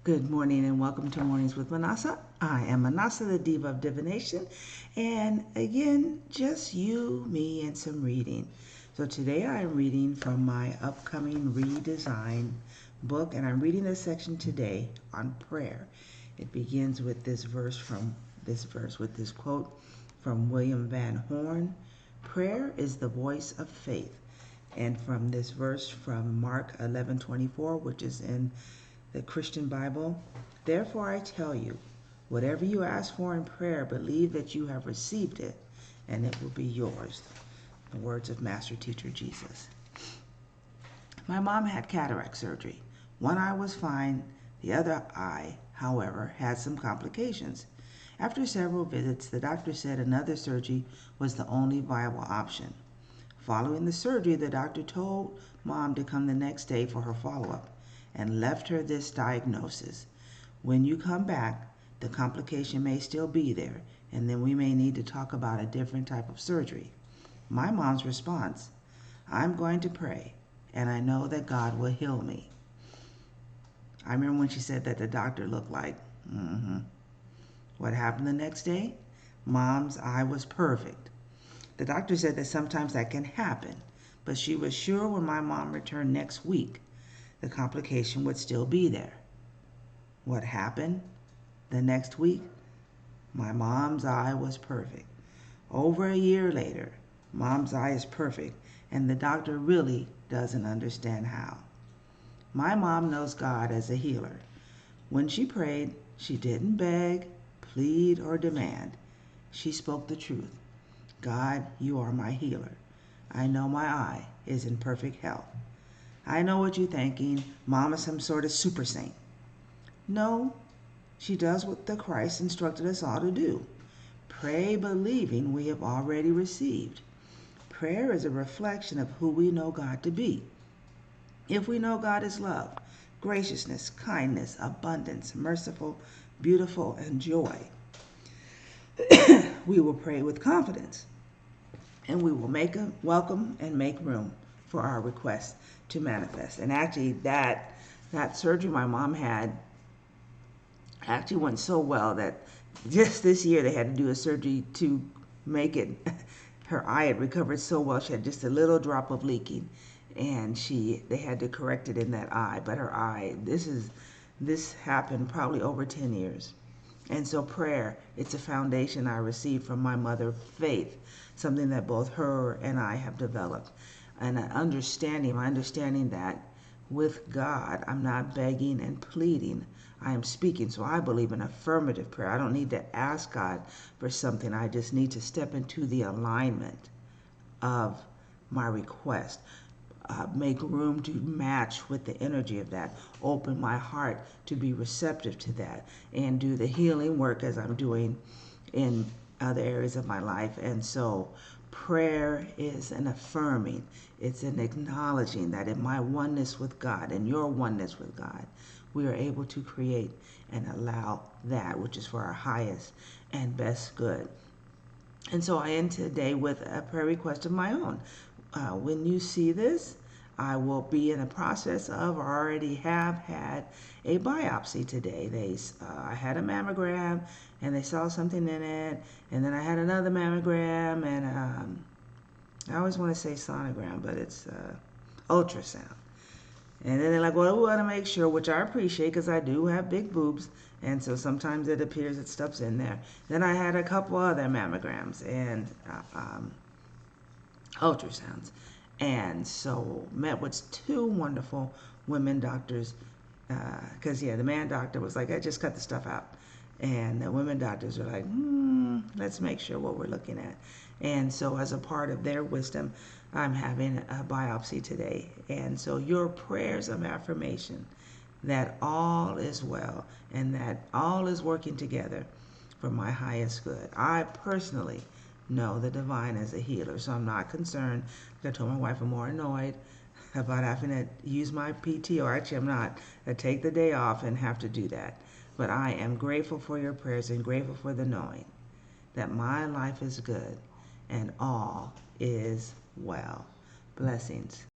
Good morning and welcome to Mornings with Minnassa. I am Minnassa, the Diva of Divination, and again, just you, me, and some reading. So today I am reading from my upcoming redesign book, and I'm reading a section today on prayer. It begins with this with this quote from William Van Horn: "Prayer is the voice of faith." And from this verse from Mark 11:24, which is in the Christian Bible: "Therefore I tell you, whatever you ask for in prayer, believe that you have received it, and it will be yours." The words of Master Teacher Jesus. My mom had cataract surgery. One eye was fine. The other eye, however, had some complications. After several visits, the doctor said another surgery was the only viable option. Following the surgery, the doctor told Mom to come the next day for her follow-up and left her this diagnosis: "When you come back, the complication may still be there, and then we may need to talk about a different type of surgery." My mom's response: "I'm going to pray, and I know that God will heal me." I remember when she said that, the doctor looked like, What happened the next day? Mom's eye was perfect. The doctor said that sometimes that can happen, but she was sure when my mom returned next week, the complication would still be there. What happened the next week? My mom's eye was perfect. Over a year later, Mom's eye is perfect, and the doctor really doesn't understand how. My mom knows God as a healer. When she prayed, she didn't beg, plead, or demand. She spoke the truth. "God, you are my healer. I know my eye is in perfect health." I know what you're thinking. Mom is some sort of super saint. No, she does what the Christ instructed us all to do: pray believing we have already received. Prayer is a reflection of who we know God to be. If we know God is love, graciousness, kindness, abundance, merciful, beautiful, and joy, we will pray with confidence, and we will make a welcome and make room for our requests to manifest. And actually, that surgery my mom had actually went so well that just this year they had to do a surgery to make it. Her eye had recovered so well; she had just a little drop of leaking, and they had to correct it in that eye. But her eye, this happened probably over 10 years. And so prayer, it's a foundation I received from my mother, faith, something that both her and I have developed. And my understanding that with God, I'm not begging and pleading, I am speaking. So I believe in affirmative prayer. I don't need to ask God for something. I just need to step into the alignment of my request. Make room to match with the energy of that. Open my heart to be receptive to that, and do the healing work as I'm doing in other areas of my life. And so prayer is an affirming. It's an acknowledging that in my oneness with God and your oneness with God, we are able to create and allow that which is for our highest and best good. And so I end today with a prayer request of my own. When you see this, I will be in the process of, or already have had, a biopsy today. I had a mammogram, and they saw something in it, and then I had another mammogram, and I always want to say sonogram, but it's ultrasound. And then they're like, "Well, we want to make sure," which I appreciate because I do have big boobs, and so sometimes it appears that stuff's in there. Then I had a couple other mammograms and ultrasounds. And so met with two wonderful women doctors, because the man doctor was like, "I just cut the stuff out." And the women doctors were like, let's make sure what we're looking at. And so as a part of their wisdom, I'm having a biopsy today. And so your prayers of affirmation that all is well and that all is working together for my highest good. I personally know the divine as a healer, so I'm not concerned. I told my wife I'm more annoyed about having to use my PTO. Actually, I'm not. I take the day off and have to do that. But I am grateful for your prayers and grateful for the knowing that my life is good and all is well. Blessings.